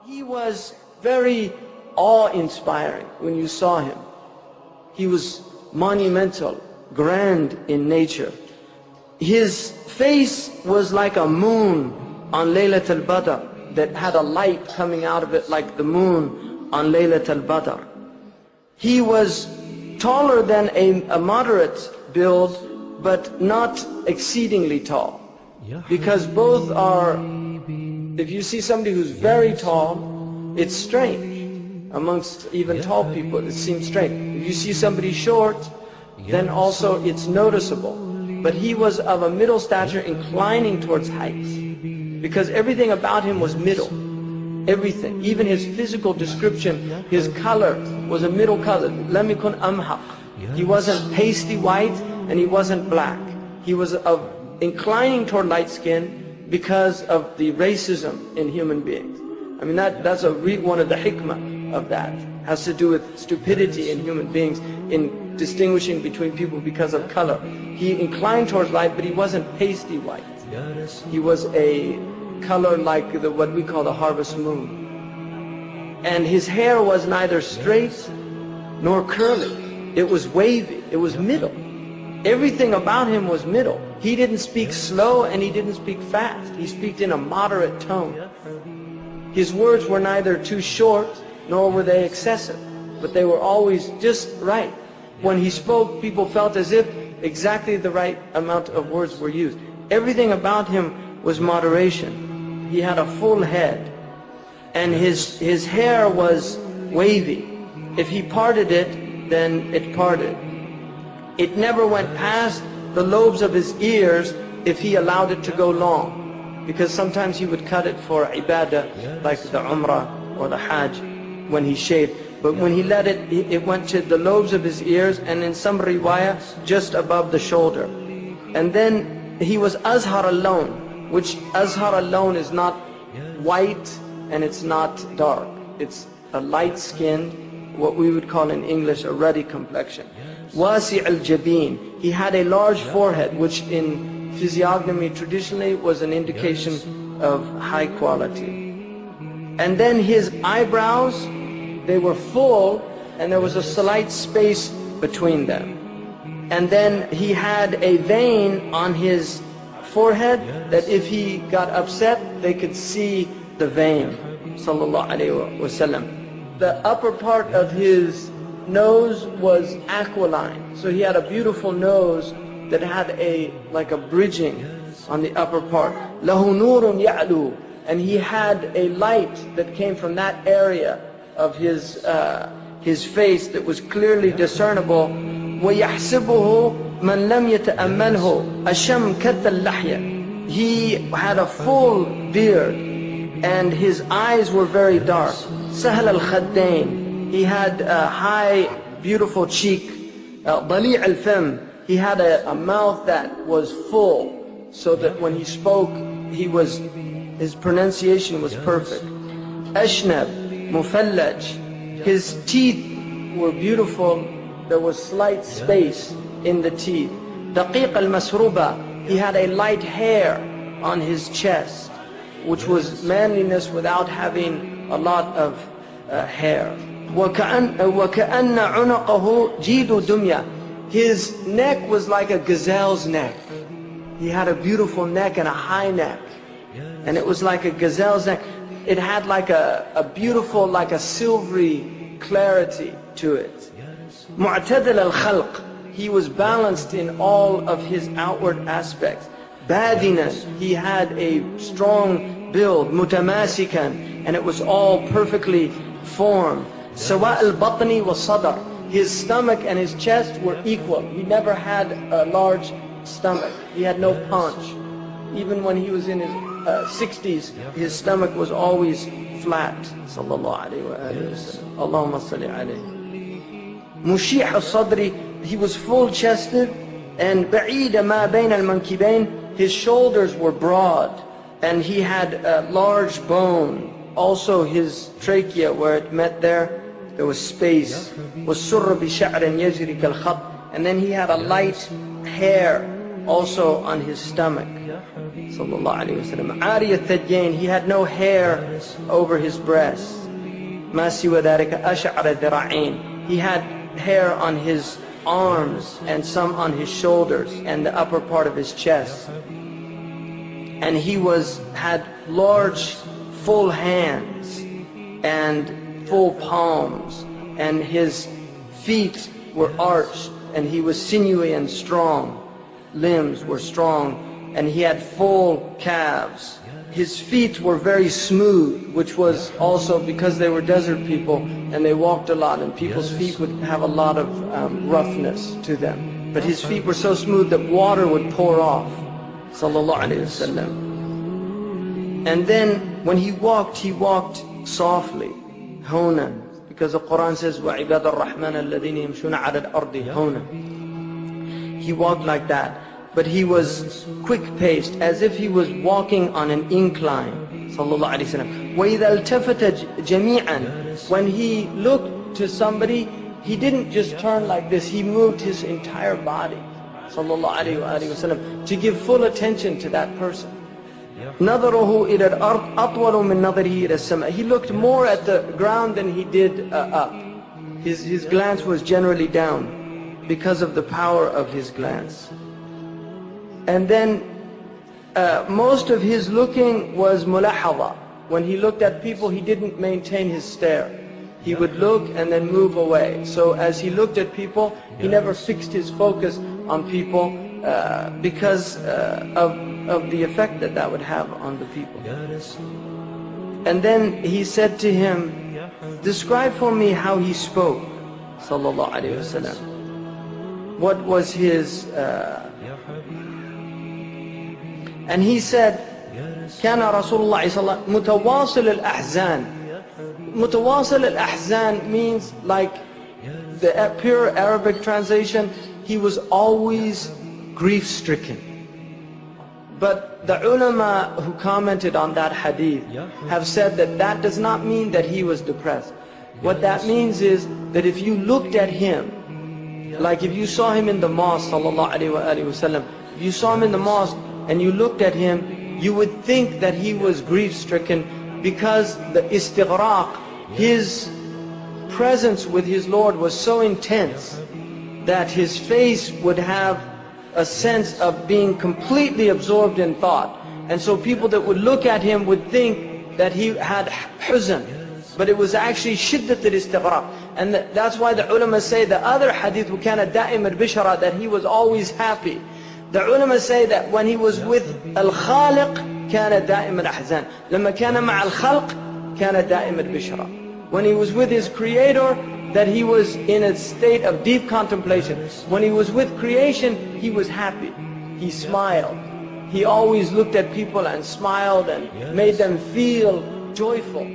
He was very awe-inspiring when you saw him. He was monumental, grand in nature. His face was like a moon on Laylat al-Badr that had a light coming out of it like the moon on Laylat al-Badr. He was taller than a moderate build, but not exceedingly tall. Because both are, if you see somebody who's very tall, it's strange. Amongst even tall people, it seems strange. If you see somebody short, then also it's noticeable. But he was of a middle stature, inclining towards height. Because everything about him was middle. Everything, even his physical description, his color was a middle color. Lam yakun amhaq. He wasn't pasty white and he wasn't black. He was of inclining toward light skin because of the racism in human beings. I mean, that's one of the hikmah of that. Has to do with stupidity in human beings in distinguishing between people because of color. He inclined towards light, but he wasn't pasty white. He was a color like what we call the harvest moon. And his hair was neither straight nor curly. It was wavy. It was middle. Everything about him was middle. He didn't speak slow and he didn't speak fast. He spoke in a moderate tone. His words were neither too short nor were they excessive, but they were always just right. When he spoke, people felt as if exactly the right amount of words were used. Everything about him was moderation. He had a full head, and his hair was wavy. If he parted it, then it parted. It never went past the lobes of his ears if he allowed it to go long, because sometimes he would cut it for ibadah, like the umrah or the hajj, when he shaved. But when he let it, it went to the lobes of his ears, and in some riwayah, just above the shoulder. And then he was azhar al-lawn, which azhar al-lawn is not white and it's not dark. It's a light-skinned, what we would call in English a ruddy complexion. Wasi' al-jabeen, he had a large forehead, which in physiognomy traditionally was an indication of high quality. And then his eyebrows, they were full, and there was a slight space between them. And then he had a vein on his forehead that if he got upset, they could see the vein. Sallallahu alaihi wasallam. The upper part of his nose was aquiline, so he had a beautiful nose that had like a bridging on the upper part. Lahu nurun ya'lu, and he had a light that came from that area of his face that was clearly discernible. وَيَحْسِبُهُ مَنْ لَمْ يَتَأَمَّلْهُ أَشَمْ كَتَّ اللَّحْيَ. He had a full beard, and his eyes were very dark. سَهْلَ الْخَدَّيْن, he had a high, beautiful cheek. ضَلِيعَ الْفَمْ, he had a mouth that was full, so that when he spoke, his pronunciation was perfect. أَشْنَبْ مُفَلَّجْ, his teeth were beautiful. There was slight space in the teeth. دَقِيقَ الْمَسْرُوبَ, he had a light hair on his chest, which was manliness without having a lot of hair. وَكَأَنَّ عُنَقَهُ جِيدُ دُمْيَةٍ, his neck was like a gazelle's neck. He had a beautiful neck and a high neck, and it was like a gazelle's neck. It had like a beautiful, like a silvery clarity to it. Mu'tadil al-khalq, he was balanced in all of his outward aspects. Badinan, he had a strong build. Mutamasikan, and it was all perfectly formed. Sawa al-batni wa sadr, his stomach and his chest were equal. He never had a large stomach. He had no paunch. Even when he was in his 60s, his stomach was always flat. Sallallahu alayhi wa alihi wa sallam. Allahumma salli alayhi. Mushih al-sadri, he was full-chested, and ba'id ma bayna al-mankibayn, his shoulders were broad, and he had a large bone. Also his trachea, where it met there was space. وَالسُّرَّ بِشَعْرٍ يَجْرِ كَالْخَطٍ, and then he had a light hair also on his stomach. Sallallahu alayhi wa sallam. Ari al-Thajjain, he had no hair over his breast. Ma siwa dhalika ash'ara dhira'ain. He had hair on his arms and some on his shoulders and the upper part of his chest. And he had large, full hands and full palms, and his feet were arched, and he was sinewy and strong. Limbs were strong, and he had full calves. His feet were very smooth, which was also because they were desert people and they walked a lot, and people's feet would have a lot of roughness to them. But his feet were so smooth that water would pour off. Sallallahu alayhi wa sallam. And then when he walked softly, hawnan, because the Quran says, وَعِبَادَ الرَّحْمَنَ الَّذِينَ يَمْشُونَ عَلَى الْأَرْضِ هَوْنًا. He walked like that, but he was quick-paced, as if he was walking on an incline. Sallallahu alayhi wa sallam. وَإِذَا الْتَفَتَ جَمِيعًا. When he looked to somebody, he didn't just turn like this, he moved his entire body. Sallallahu alayhi wa sallam, to give full attention to that person. نَظَرُهُ إِلَى الْأَرْضِ أَطْوَلُ مِنْ نَظَرِهِ إِلَى السَّمَاءِ. He looked more at the ground than he did up. His glance was generally down because of the power of his glance. And then most of his looking was mulahadha. When he looked at people, he didn't maintain his stare. He would look and then move away. So as he looked at people, he never fixed his focus on people because of the effect that would have on the people. And then he said to him, describe for me how he spoke. Sallallahu alayhi wa sallam. What was his... And he said, كان رسول الله صلى الله عليه وسلم متواصل الأحزان. Mutawasil al-ahzan means, like the pure Arabic translation, he was always grief-stricken. But the ulama who commented on that hadith have said that that does not mean that he was depressed. What that means is that if you looked at him, like if you saw him in the mosque, sallallahu alayhi wa sallam, if you saw him in the mosque and you looked at him, you would think that he was grief-stricken, because the istighraq, his presence with his Lord was so intense that his face would have a sense of being completely absorbed in thought. And so people that would look at him would think that he had huzn, but it was actually shiddat al-istighraq. And that's why the ulama say the other hadith, وَكَانَ دَائِمَ الْبِشْرَى, that he was always happy. The ulama say that when he was with al-Khaliq, كان دائم الأحزان. لما كان مع الخلق كان دائم البشرى. When he was with his creator, that he was in a state of deep contemplation. When he was with creation, he was happy. He smiled. He always looked at people and smiled and made them feel joyful.